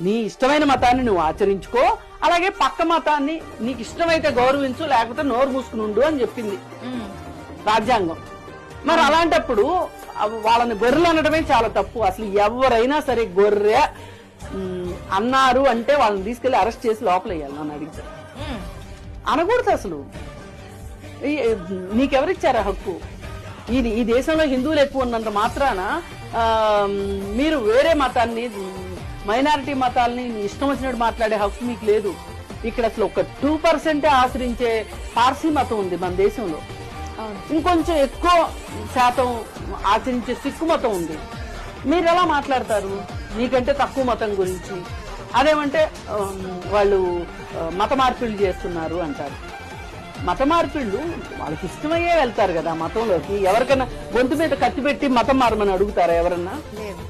నీ ఇష్టమైన మతాన్ని నువ్వు ఆచరించుకో, అలాగే పక్క మతాన్ని నీకు ఇష్టమైతే గౌరవించు, లేకపోతే నోరు మూసుకుని ఉండు అని చెప్పింది రాజ్యాంగం. మరి అలాంటప్పుడు వాళ్ళని గొర్రెలు అనడమే చాలా తప్పు. అసలు ఎవరైనా సరే గొర్రె అన్నారు అంటే వాళ్ళని తీసుకెళ్లి అరెస్ట్ చేసి లోపల వేయాలి. నన్ను అడిగితే అనకూడదు అసలు. నీకెవరిచ్చారా హక్కు? ఈ దేశంలో హిందువులు ఎక్కువ ఉన్నంత మాత్రాన మీరు వేరే మతాన్ని, మైనారిటీ మతాలని ఇష్టం వచ్చినట్టు మాట్లాడే హక్కు మీకు లేదు. ఇక్కడ అసలు ఒక 2% ఆశ్రయించే పార్సీ మతం ఉంది మన దేశంలో. ఇంకొంచెం ఎక్కువ శాతం ఆచరించే సిక్కు మతం ఉంది. మీరు ఎలా మాట్లాడతారు మీకంటే తక్కువ మతం గురించి? అదేమంటే వాళ్ళు మత మార్పిళ్ళు చేస్తున్నారు అంటారు. మత మార్పిళ్ళు వాళ్ళకి ఇష్టమయ్యే వెళ్తారు కదా మతంలోకి. ఎవరికైనా గొంతు మీద కత్తి పెట్టి మతం మారమని అడుగుతారా ఎవరన్నా? లేదు.